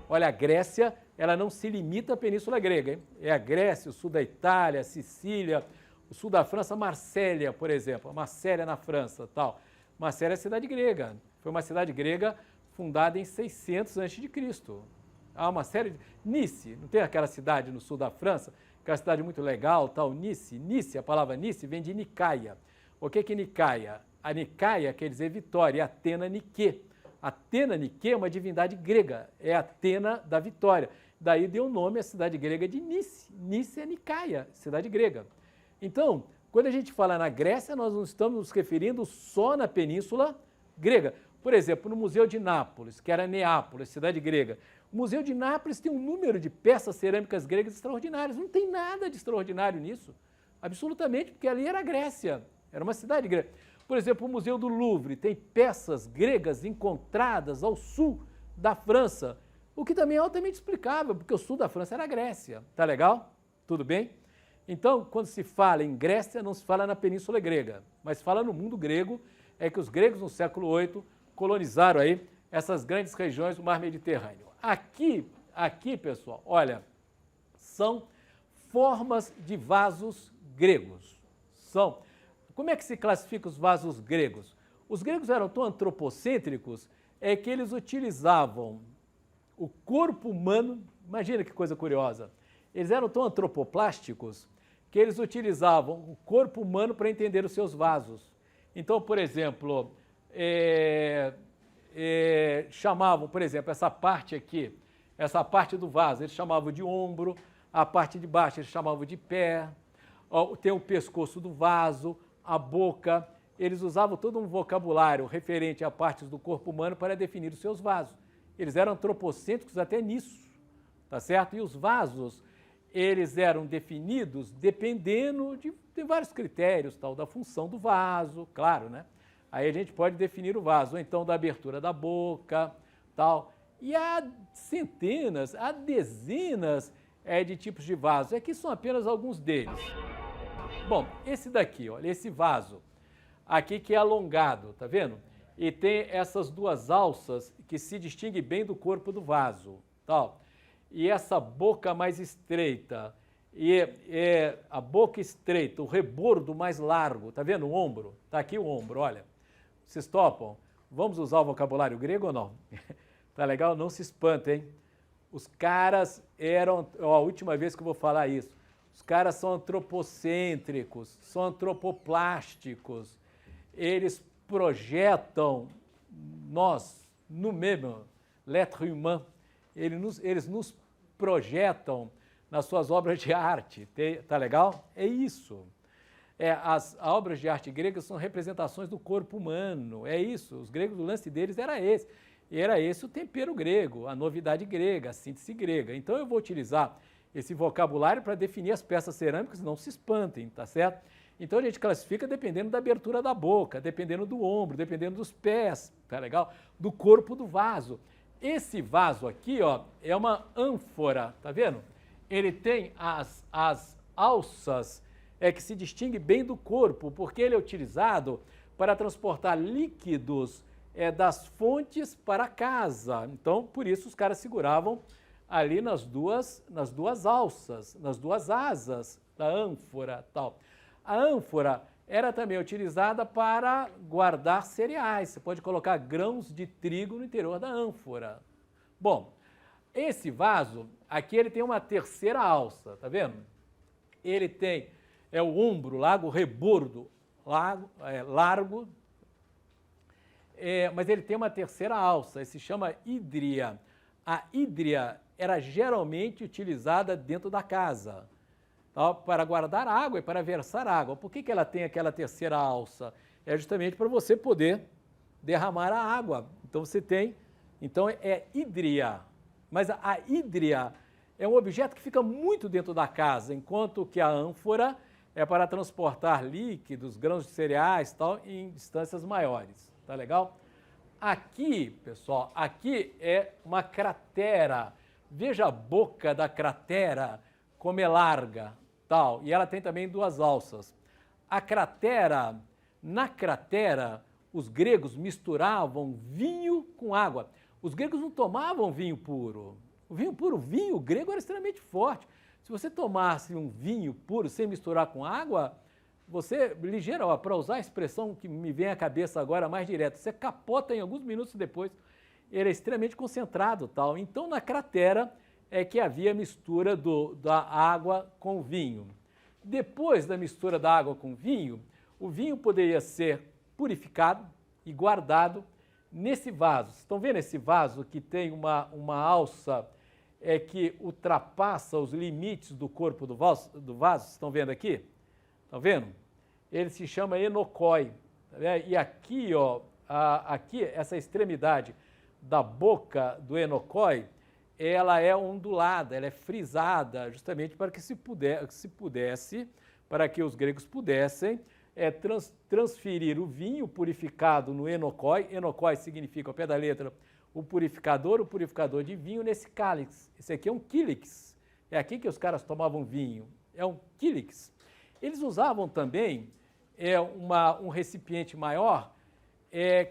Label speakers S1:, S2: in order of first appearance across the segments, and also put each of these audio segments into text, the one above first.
S1: Olha, a Grécia, ela não se limita à Península Grega, hein? É a Grécia, o sul da Itália, Sicília, o sul da França, Marsella, por exemplo. Marsella na França, tal. Marsella é cidade grega. Foi uma cidade grega fundada em 600 a.C. Há uma série de... Nice, não tem aquela cidade no sul da França, aquela cidade muito legal, tal, Nice. Nice, a palavra Nice vem de Nicaia. O que é Nicaia? A Nicaia quer dizer vitória, Atena Nike. Atena Nike é uma divindade grega, é Atena da vitória. Daí deu o nome à cidade grega de Nice. Nice é Nicaia, cidade grega. Então, quando a gente fala na Grécia, nós não estamos nos referindo só na Península Grega. Por exemplo, no Museu de Nápoles, que era Neápolis, cidade grega. O Museu de Nápoles tem um número de peças cerâmicas gregas extraordinárias. Não tem nada de extraordinário nisso. Absolutamente, porque ali era a Grécia, era uma cidade grega. Por exemplo, o Museu do Louvre tem peças gregas encontradas ao sul da França, o que também é altamente explicável, porque o sul da França era a Grécia. Tá legal? Tudo bem? Então, quando se fala em Grécia, não se fala na Península Grega, mas fala no mundo grego, é que os gregos no século VIII colonizaram aí essas grandes regiões do mar Mediterrâneo. Aqui, pessoal, olha, são formas de vasos gregos. Como é que se classifica os vasos gregos? Os gregos eram tão antropocêntricos que eles utilizavam o corpo humano, imagina que coisa curiosa, eles eram tão antropoplásticos que eles utilizavam o corpo humano para entender os seus vasos. Então, por exemplo, chamavam, por exemplo, essa parte aqui, essa parte do vaso, eles chamavam de ombro, a parte de baixo eles chamavam de pé, tem o pescoço do vaso, a boca, eles usavam todo um vocabulário referente a partes do corpo humano para definir os seus vasos. Eles eram antropocêntricos até nisso, tá certo? E os vasos, eles eram definidos dependendo de vários critérios, tal, da função do vaso, claro, né? Aí a gente pode definir o vaso, ou então da abertura da boca, tal. E há centenas, há dezenas de tipos de vasos. Aqui são apenas alguns deles. Bom, esse daqui, olha, esse vaso, aqui que é alongado, tá vendo? E tem essas duas alças que se distinguem bem do corpo do vaso, tal. E essa boca mais estreita, a boca estreita, o rebordo mais largo, tá vendo o ombro? Tá aqui o ombro, olha. Vocês topam? Vamos usar o vocabulário grego ou não? Tá legal? Não se espantem, hein? Os caras eram, a última vez que eu vou falar isso, os caras são antropocêntricos, são antropoplásticos, eles projetam nós, no mesmo, l'être humain, eles nos projetam nas suas obras de arte, tá legal? É isso. As obras de arte gregas são representações do corpo humano, é isso. Os gregos, o lance deles era esse. E era esse o tempero grego, a novidade grega, a síntese grega. Então eu vou utilizar esse vocabulário para definir as peças cerâmicas, não se espantem, tá certo? Então a gente classifica dependendo da abertura da boca, dependendo do ombro, dependendo dos pés, tá legal? Do corpo do vaso. Esse vaso aqui, ó, é uma ânfora, tá vendo? Ele tem as alças que se distingue bem do corpo, porque ele é utilizado para transportar líquidos das fontes para casa. Então, por isso os caras seguravam ali nas duas alças, nas duas asas da ânfora, tal. A ânfora era também utilizada para guardar cereais. Você pode colocar grãos de trigo no interior da ânfora. Bom, esse vaso, aqui ele tem uma terceira alça, tá vendo? Ele tem o ombro largo, o rebordo largo, mas ele tem uma terceira alça, se chama hídria. A hídria era geralmente utilizada dentro da casa, tá? Para guardar água e para versar água. Por que ela tem aquela terceira alça? É justamente para você poder derramar a água. Então você tem, então é hídria. Mas a hídria é um objeto que fica muito dentro da casa, enquanto que a ânfora é para transportar líquidos, grãos de cereais, tal, em distâncias maiores. Tá legal? Aqui, pessoal, aqui é uma cratera. Veja a boca da cratera, como é larga, tal. E ela tem também duas alças. A cratera, na cratera, os gregos misturavam vinho com água. Os gregos não tomavam vinho puro. O vinho puro, o vinho grego era extremamente forte. Se você tomasse um vinho puro sem misturar com água, você, ligeiro, para usar a expressão que me vem à cabeça agora mais direta, você capota em alguns minutos depois, ele é extremamente concentrado, tal. Então, na cratera é que havia mistura da água com o vinho. Depois da mistura da água com o vinho poderia ser purificado e guardado nesse vaso. Estão vendo esse vaso que tem uma alça que ultrapassa os limites do corpo do vaso? Estão vendo aqui? Estão vendo? Ele se chama enocói. E aqui, ó, aqui, essa extremidade da boca do enocói, ela é ondulada, ela é frisada, justamente para que para que os gregos pudessem transferir o vinho purificado no enocói. Enocói significa, ao pé da letra, o purificador de vinho nesse cálice. Esse aqui é um kílix. É aqui que os caras tomavam vinho. É um kílix. Eles usavam também um recipiente maior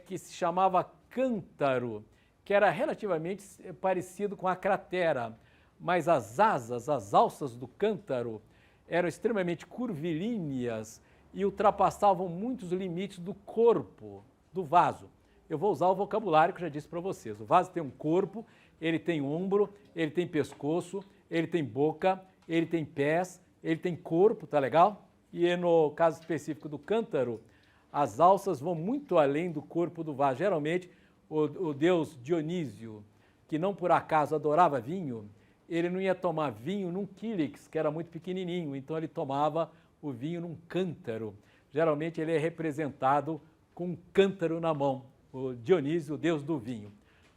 S1: que se chamava cântaro, que era relativamente parecido com a cratera, mas as asas, as alças do cântaro eram extremamente curvilíneas e ultrapassavam muitos limites do corpo do vaso. Eu vou usar o vocabulário que eu já disse para vocês. O vaso tem um corpo, ele tem ombro, ele tem pescoço, ele tem boca, ele tem pés, ele tem corpo, tá legal? E no caso específico do cântaro, as alças vão muito além do corpo do vaso. Geralmente, o deus Dionísio, que não por acaso adorava vinho, ele não ia tomar vinho num kílix, que era muito pequenininho, então ele tomava o vinho num cântaro. Geralmente ele é representado com um cântaro na mão, o Dionísio, o deus do vinho.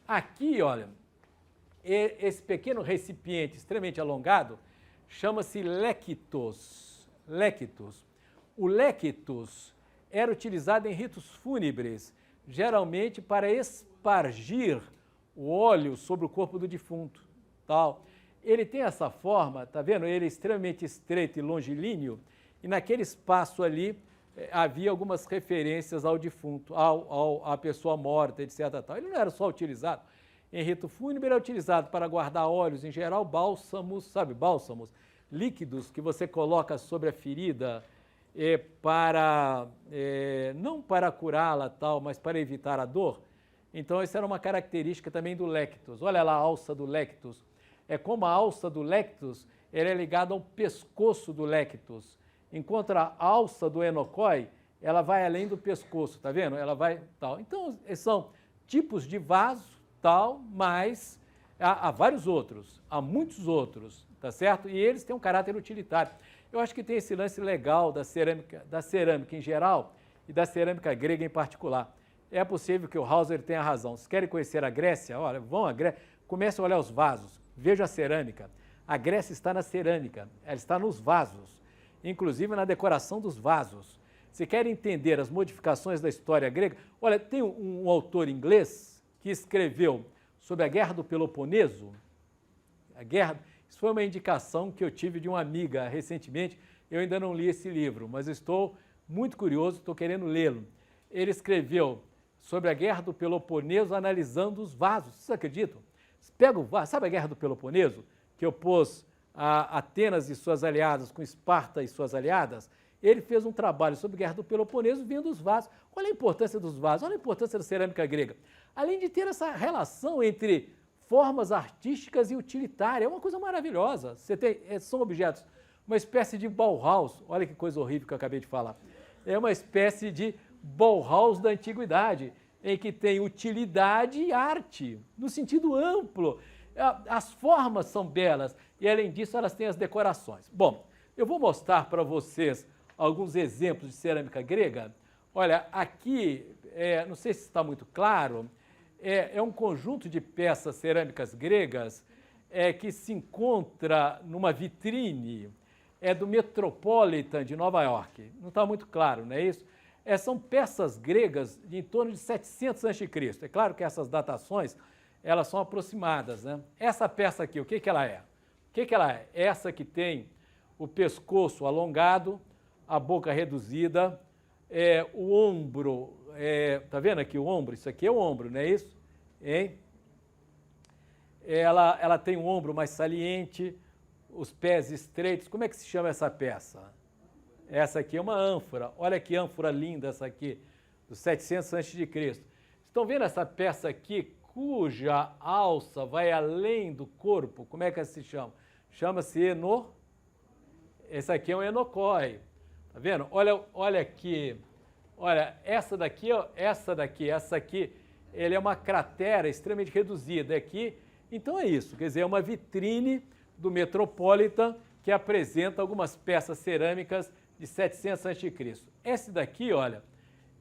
S1: Aqui, olha, esse pequeno recipiente extremamente alongado chama-se lectos. Lectos. O lectus era utilizado em ritos fúnebres, geralmente para espargir o óleo sobre o corpo do defunto. Tal. Ele tem essa forma, tá vendo? Ele é extremamente estreito e longilíneo, e naquele espaço ali havia algumas referências ao defunto, à pessoa morta, etc. Tal. Ele não era só utilizado em rito fúnebre, era utilizado para guardar óleos, em geral, bálsamos, sabe, bálsamos, líquidos que você coloca sobre a ferida não para curá-la, tal, mas para evitar a dor. Então, essa era uma característica também do lectus. Olha lá a alça do lectus. É como a alça do lectus, ela é ligada ao pescoço do lectus, enquanto a alça do enocói, ela vai além do pescoço, tá vendo? Ela vai tal. Então, são tipos de vaso, tal, mas há vários outros, há muitos outros, tá certo? E eles têm um caráter utilitário. Eu acho que tem esse lance legal da cerâmica em geral e da cerâmica grega em particular. É possível que o Hauser tenha razão. Se querem conhecer a Grécia, olha, vão à Grécia, comecem a olhar os vasos, vejam a cerâmica. A Grécia está na cerâmica, ela está nos vasos, inclusive na decoração dos vasos. Se querem entender as modificações da história grega, olha, tem um autor inglês que escreveu sobre a Guerra do Peloponeso. Isso foi uma indicação que eu tive de uma amiga recentemente. Eu ainda não li esse livro, mas estou muito curioso, estou querendo lê-lo. Ele escreveu sobre a Guerra do Peloponeso analisando os vasos. Vocês acreditam? Pega o vaso, sabe a Guerra do Peloponeso, que opôs a Atenas e suas aliadas com Esparta e suas aliadas? Ele fez um trabalho sobre a Guerra do Peloponeso vendo os vasos. Olha a importância dos vasos, olha a importância da cerâmica grega. Além de ter essa relação entre formas artísticas e utilitárias, é uma coisa maravilhosa. São objetos, uma espécie de Bauhaus, olha que coisa horrível que eu acabei de falar. É uma espécie de Bauhaus da antiguidade, em que tem utilidade e arte, no sentido amplo. As formas são belas e, além disso, elas têm as decorações. Bom, eu vou mostrar para vocês alguns exemplos de cerâmica grega. Olha, aqui, não sei se está muito claro, é um conjunto de peças cerâmicas gregas que se encontra numa vitrine do Metropolitan de Nova York. Não está muito claro, não é isso? São peças gregas de em torno de 700 a.C. É claro que essas datações elas são aproximadas, né? Essa peça aqui, o que ela é? O que ela é? Essa que tem o pescoço alongado, a boca reduzida, o ombro, tá vendo aqui o ombro? Isso aqui é o ombro, não é isso? Hein? ela tem um ombro mais saliente, os pés estreitos. Como é que se chama essa peça? Essa aqui é uma ânfora. Olha que ânfora linda essa aqui, dos 700 a.C. Estão vendo essa peça aqui, cuja alça vai além do corpo? Como é que ela se chama? Chama-se Esse aqui é um enocói. Tá vendo? Olha aqui. Olha, essa aqui, ele é uma cratera extremamente reduzida aqui. Então é isso, quer dizer, é uma vitrine do Metropolitan que apresenta algumas peças cerâmicas de 700 a.C. Esse daqui, olha,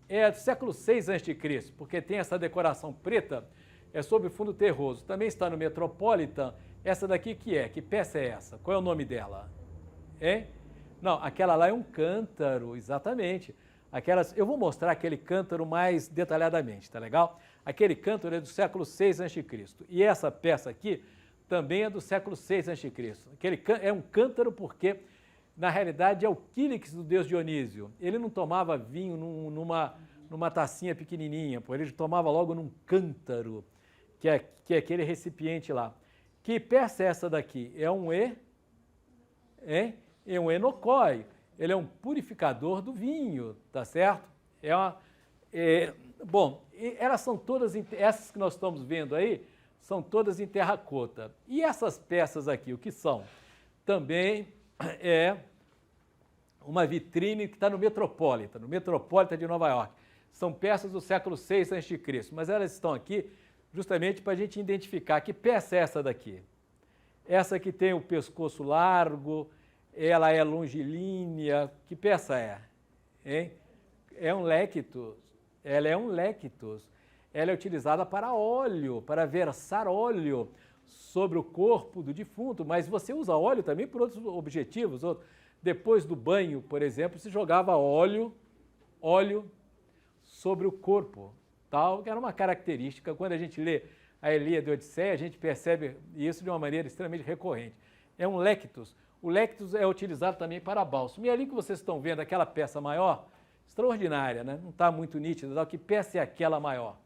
S1: é do século 6 a.C., porque tem essa decoração preta, é sobre fundo terroso. Também está no Metropolitan. Essa daqui que é? Que peça é essa? Qual é o nome dela? Hein? Não, aquela lá é um cântaro, exatamente. Eu vou mostrar aquele cântaro mais detalhadamente, tá legal? Aquele cântaro é do século 6 a.C. E essa peça aqui também é do século 6 a.C. É um cântaro porque, na realidade, é o quílix do deus Dionísio. Ele não tomava vinho numa tacinha pequenininha, pô, ele tomava logo num cântaro, que é aquele recipiente lá. Que peça é essa daqui? É um enocói. Ele é um purificador do vinho, tá certo? Bom, elas são todas, essas que nós estamos vendo aí, são todas em terracota. E essas peças aqui, o que são? Também é uma vitrine que está no Metropolitan de Nova York. São peças do século 6 a.C., mas elas estão aqui justamente para a gente identificar que peça é essa daqui. Essa que tem o pescoço largo, ela é longilínea. Que peça é? Hein? É um lectus. Ela é um lectus. Ela é utilizada para óleo, para versar óleo sobre o corpo do defunto, mas você usa óleo também por outros objetivos. Depois do banho, por exemplo, se jogava óleo sobre o corpo, tal, que era uma característica. Quando a gente lê a Ilíada e a Odisseia, a gente percebe isso de uma maneira extremamente recorrente. É um lectus. O lectus é utilizado também para bálsamo. E ali que vocês estão vendo aquela peça maior, extraordinária, né? Não está muito nítida, que peça é aquela maior?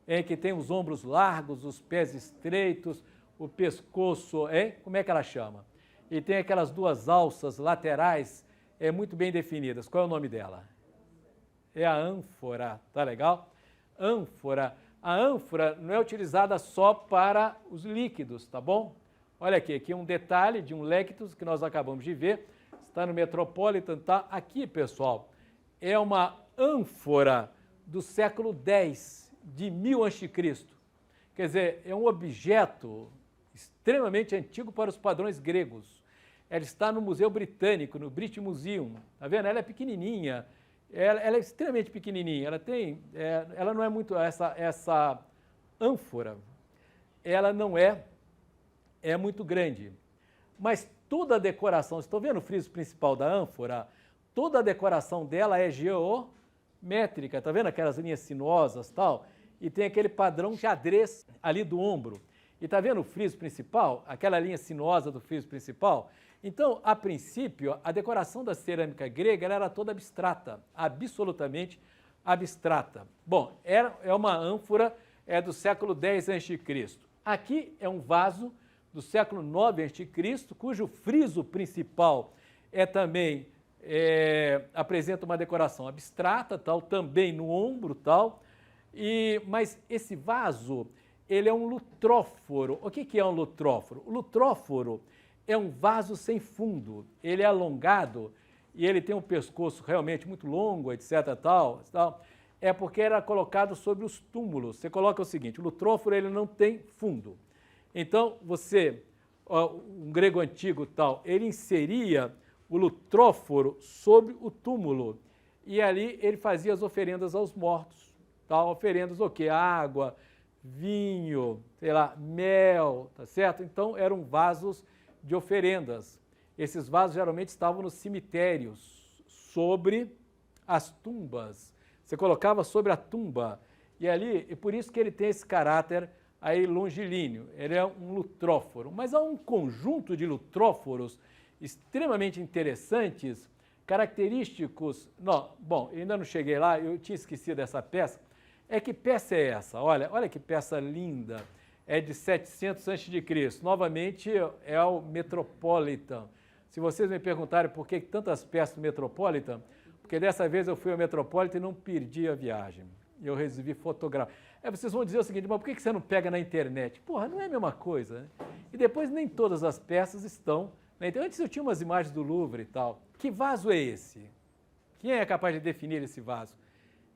S1: É que tem os ombros largos, os pés estreitos, o pescoço, como é que ela chama? E tem aquelas duas alças laterais muito bem definidas. Qual é o nome dela? É a ânfora, tá legal? Ânfora. A ânfora não é utilizada só para os líquidos, tá bom? Olha aqui um detalhe de um lectus que nós acabamos de ver, está no Metropolitan, tá? Aqui, pessoal, é uma ânfora do século X, de 1000 a.C. Quer dizer, é um objeto extremamente antigo para os padrões gregos. Ela está no Museu Britânico, no British Museum, tá vendo? Ela é pequenininha, ela é extremamente pequenininha, ela não é muito, essa ânfora, ela não é muito grande, mas toda a decoração, estão vendo o friso principal da ânfora? Toda a decoração dela é geométrica, tá vendo aquelas linhas sinuosas e tal? E tem aquele padrão xadrez ali do ombro. E tá vendo o friso principal? Aquela linha sinuosa do friso principal? Então, a princípio, a decoração da cerâmica grega ela era toda abstrata, absolutamente abstrata. Bom, é uma ânfora do século X a.C. Aqui é um vaso do século 9 a.C., cujo friso principal também apresenta uma decoração abstrata, tal, também no ombro, tal. Mas esse vaso, ele é um lutróforo. O que é um lutróforo? O lutróforo é um vaso sem fundo. Ele é alongado e ele tem um pescoço realmente muito longo, etc. Tal. É porque era colocado sobre os túmulos. Você coloca o seguinte: o lutróforo ele não tem fundo. Então, um grego antigo tal, ele inseria o lutróforo sobre o túmulo e ali ele fazia as oferendas aos mortos. Tal, oferendas o quê? Água, vinho, sei lá, mel, tá certo? Então, eram vasos de oferendas. Esses vasos geralmente estavam nos cemitérios, sobre as tumbas. Você colocava sobre a tumba. E ali, e por isso que ele tem esse caráter aí longilíneo, ele é um lutróforo. Mas há um conjunto de lutróforos extremamente interessantes, característicos. Não, bom, eu ainda não cheguei lá, eu tinha esquecido dessa peça. Que peça é essa? Olha que peça linda. é de 700 a.C. Novamente é o Metropolitan. Se vocês me perguntarem por que tantas peças do Metropolitan, porque dessa vez eu fui ao Metropolitan e não perdi a viagem. Eu resolvi fotografar. Vocês vão dizer o seguinte, mas por que você não pega na internet? Porra, não é a mesma coisa, né? E depois nem todas as peças estão na internet. Antes eu tinha umas imagens do Louvre e tal. Que vaso é esse? Quem é capaz de definir esse vaso?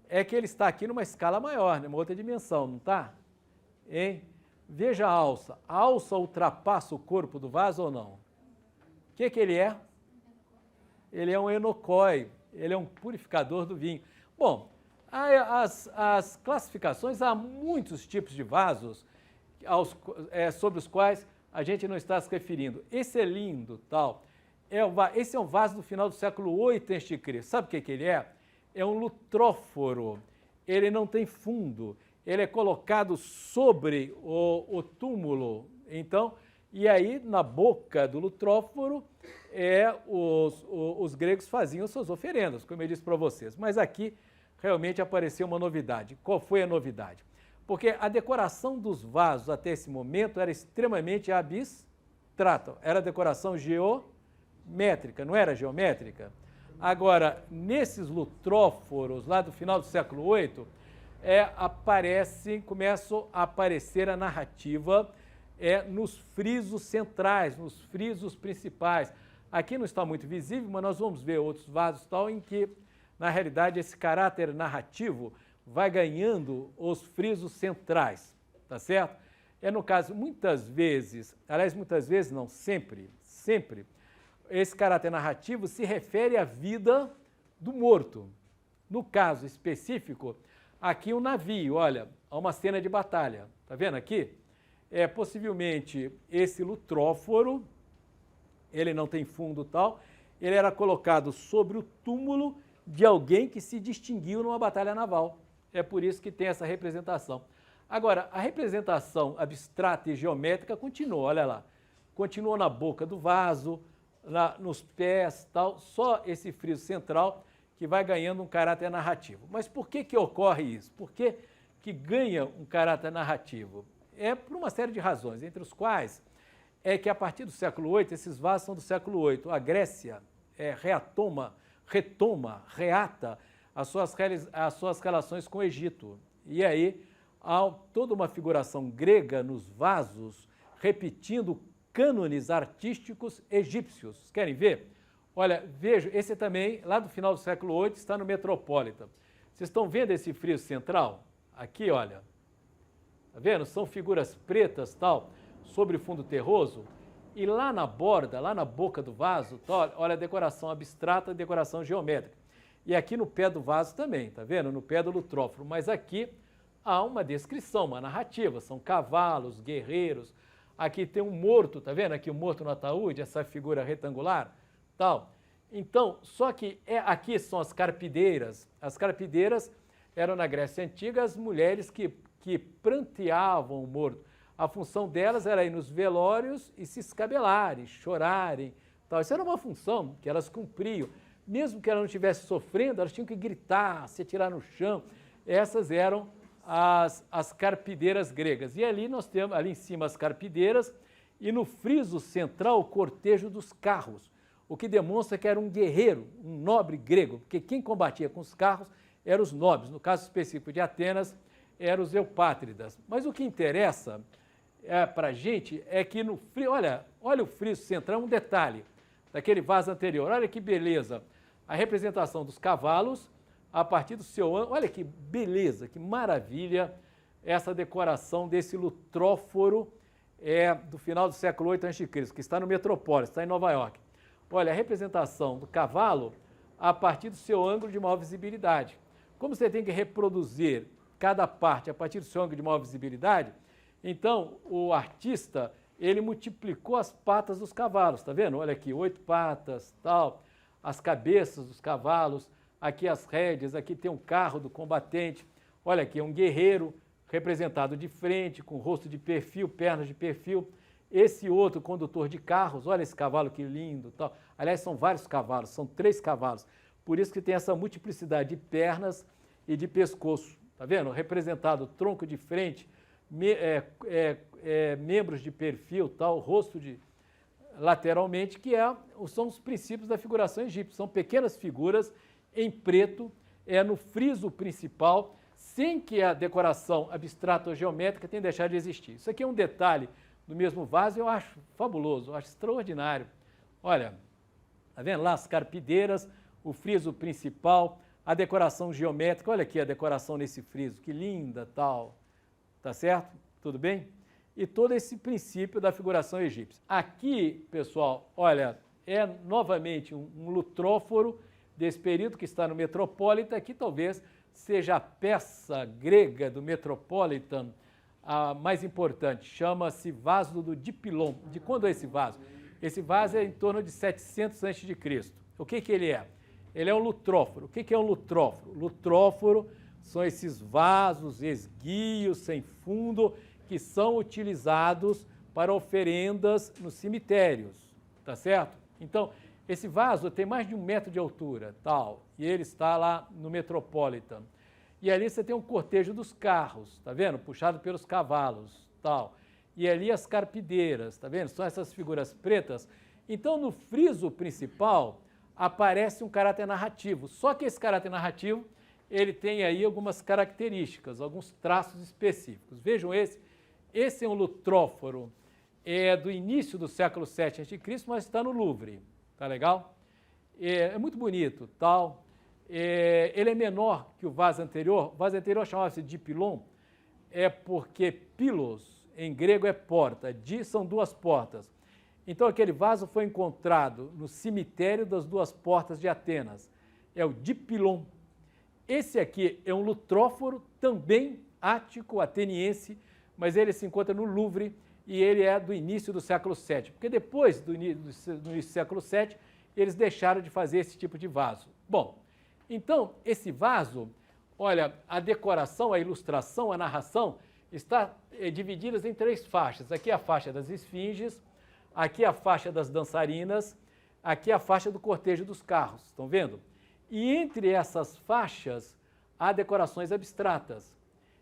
S1: É que ele está aqui numa escala maior, numa outra dimensão, não está? Hein? Veja a alça. A alça ultrapassa o corpo do vaso ou não? O que ele é? Ele é um enocói, ele é um purificador do vinho. Bom, as classificações, há muitos tipos de vasos sobre os quais a gente não está se referindo. Esse é lindo, tal. Esse é um vaso do final do século VIII a.C. Sabe o que ele é? É um lutróforo. Ele não tem fundo. Ele é colocado sobre o túmulo. Então, e aí, na boca do lutróforo, os gregos faziam suas oferendas, como eu disse para vocês. Mas aqui, realmente, apareceu uma novidade. Qual foi a novidade? Porque a decoração dos vasos até esse momento era extremamente abstrata. Era decoração geométrica, não era geométrica? Agora, nesses lutróforos, lá do final do século VIII, começam a aparecer a narrativa nos frisos centrais, nos frisos principais. Aqui não está muito visível, mas nós vamos ver outros vasos tal em que, na realidade, esse caráter narrativo vai ganhando os frisos centrais, tá certo? No caso, muitas vezes não, sempre, esse caráter narrativo se refere à vida do morto. No caso específico, aqui um navio, olha, há uma cena de batalha, tá vendo aqui? Possivelmente esse lutróforo, ele não tem fundo tal, ele era colocado sobre o túmulo de alguém que se distinguiu numa batalha naval. É por isso que tem essa representação. Agora, a representação abstrata e geométrica continua, olha lá. Continua na boca do vaso, nos pés, tal, só esse friso central que vai ganhando um caráter narrativo. Mas por que ocorre isso? Por que ganha um caráter narrativo? Por uma série de razões, entre os quais que a partir do século VIII, esses vasos são do século VIII, a Grécia reata as suas relações com o Egito. E aí há toda uma figuração grega nos vasos, repetindo cânones artísticos egípcios. Querem ver? Olha, veja, esse também, lá do final do século VIII, está no Metropolitan. Vocês estão vendo esse friso central? Aqui, olha. Está vendo? São figuras pretas, tal, sobre fundo terroso. E lá na borda, lá na boca do vaso, tá, olha a decoração abstrata e decoração geométrica. E aqui no pé do vaso também, tá vendo? No pé do lutróforo. Mas aqui há uma descrição, uma narrativa. São cavalos, guerreiros. Aqui tem um morto, tá vendo? Aqui o morto no ataúde, essa figura retangular, tal. Então, só que aqui são as carpideiras. As carpideiras eram na Grécia Antiga as mulheres que pranteavam o morto. A função delas era ir nos velórios e se escabelarem, chorarem, tal. Isso era uma função que elas cumpriam. Mesmo que ela não estivesse sofrendo, elas tinham que gritar, se atirar no chão. Essas eram as carpideiras gregas. E ali nós temos, ali em cima, as carpideiras e no friso central o cortejo dos carros, o que demonstra que era um guerreiro, um nobre grego, porque quem combatia com os carros eram os nobres. No caso específico de Atenas, eram os eupátridas. Mas o que interessa para a gente é que no friso, olha o friso central, um detalhe daquele vaso anterior, olha que beleza, a representação dos cavalos a partir do seu ângulo, olha que beleza, que maravilha essa decoração desse lutróforo do final do século VIII a.C., que está no Metrópolis, está em Nova York. Olha, a representação do cavalo a partir do seu ângulo de maior visibilidade. Como você tem que reproduzir cada parte a partir do seu ângulo de maior visibilidade, então o artista, ele multiplicou as patas dos cavalos, está vendo? Olha aqui, 8 patas, tal, as cabeças dos cavalos, aqui as rédeas, aqui tem um carro do combatente, olha aqui, um guerreiro representado de frente, com rosto de perfil, pernas de perfil, esse outro condutor de carros, olha esse cavalo que lindo, tal. Aliás, são vários cavalos, são 3 cavalos, por isso que tem essa multiplicidade de pernas e de pescoço, tá vendo? Representado o tronco de frente membros de perfil, tal, rosto lateralmente, que são os princípios da figuração egípcia. São pequenas figuras em preto, no friso principal, sem que a decoração abstrata ou geométrica tenha deixado de existir. Isso aqui é um detalhe do mesmo vaso, eu acho fabuloso, eu acho extraordinário. Olha, tá vendo lá as carpideiras, o friso principal, a decoração geométrica, olha aqui a decoração nesse friso, que linda, tal, tá certo? Tudo bem? E todo esse princípio da figuração egípcia. Aqui, pessoal, olha, é novamente um lutróforo desse período que está no Metropolitan, que talvez seja a peça grega do Metropolitan a mais importante. Chama-se vaso do Dipylon. De quando é esse vaso? Esse vaso é em torno de 700 a.C. O que ele é? Ele é um lutróforo. O que é um lutróforo? Lutróforo são esses vasos esguios, sem fundo, que são utilizados para oferendas nos cemitérios, tá certo? Então, esse vaso tem mais de 1 metro de altura, tal, e ele está lá no Metropolitan. E ali você tem um cortejo dos carros, tá vendo? Puxado pelos cavalos, tal. E ali as carpideiras, tá vendo? São essas figuras pretas. Então, no friso principal, aparece um caráter narrativo. Só que esse caráter narrativo, ele tem aí algumas características, alguns traços específicos. Vejam esse. Esse é um lutróforo, do início do século VII a.C., mas está no Louvre. Tá legal? É muito bonito, tal. Ele é menor que o vaso anterior. O vaso anterior chamava-se Dipylon, porque pilos, em grego, é porta. São 2 portas. Então, aquele vaso foi encontrado no cemitério das 2 portas de Atenas. É o Dipylon. Esse aqui é um lutróforo, também ático, ateniense, mas ele se encontra no Louvre e ele é do início do século VII. Porque depois do início do século VII, eles deixaram de fazer esse tipo de vaso. Bom, então, esse vaso, olha, a decoração, a ilustração, a narração, está dividida em 3 faixas. Aqui é a faixa das esfinges, aqui é a faixa das dançarinas, aqui é a faixa do cortejo dos carros, estão vendo? E entre essas faixas há decorações abstratas.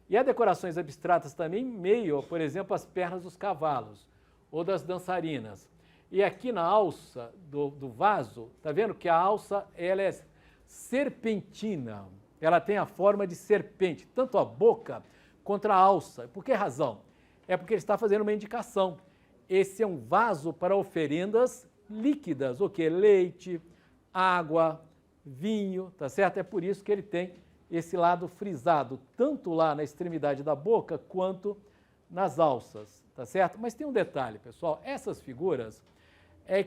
S1: E há decorações abstratas também em meio, por exemplo, às pernas dos cavalos ou das dançarinas. E aqui na alça do vaso, está vendo que a alça ela é serpentina, ela tem a forma de serpente, tanto a boca quanto a alça. Por que razão? É porque ele está fazendo uma indicação. Esse é um vaso para oferendas líquidas, o que? Leite, água, vinho, tá certo? É por isso que ele tem esse lado frisado, tanto lá na extremidade da boca quanto nas alças, tá certo? Mas tem um detalhe, pessoal, essas figuras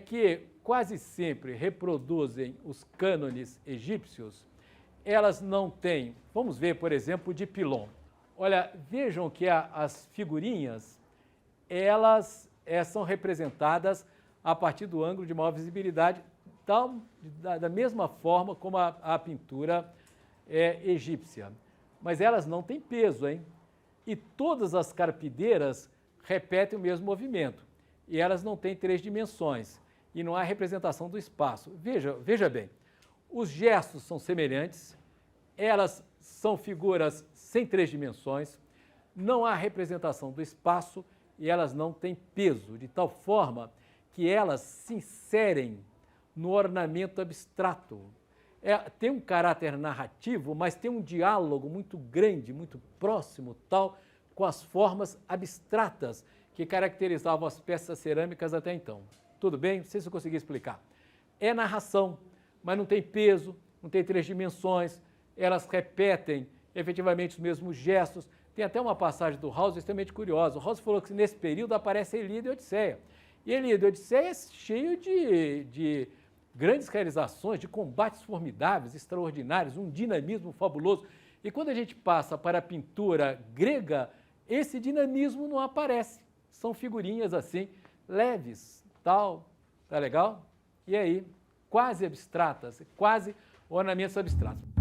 S1: que quase sempre reproduzem os cânones egípcios, elas não têm, vamos ver, por exemplo, o Dipylon. Olha, vejam que as figurinhas, elas são representadas a partir do ângulo de maior visibilidade, da mesma forma como a pintura egípcia. Mas elas não têm peso, hein? E todas as carpideiras repetem o mesmo movimento. E elas não têm 3 dimensões. E não há representação do espaço. Veja bem, os gestos são semelhantes, elas são figuras sem 3 dimensões, não há representação do espaço e elas não têm peso, de tal forma que elas se inserem no ornamento abstrato. Tem um caráter narrativo, mas tem um diálogo muito grande, muito próximo, tal, com as formas abstratas que caracterizavam as peças cerâmicas até então. Tudo bem? Não sei se eu consegui explicar. É narração, mas não tem peso, não tem 3 dimensões, elas repetem efetivamente os mesmos gestos. Tem até uma passagem do House extremamente curiosa. O House falou que nesse período aparece a Ilíada e a Odisseia. E a Ilíada e a Odisseia é cheio de grandes realizações, de combates formidáveis, extraordinários, um dinamismo fabuloso. E quando a gente passa para a pintura grega, esse dinamismo não aparece. São figurinhas assim, leves, tal, tá legal? E aí, quase abstratas, quase ornamentos abstratos.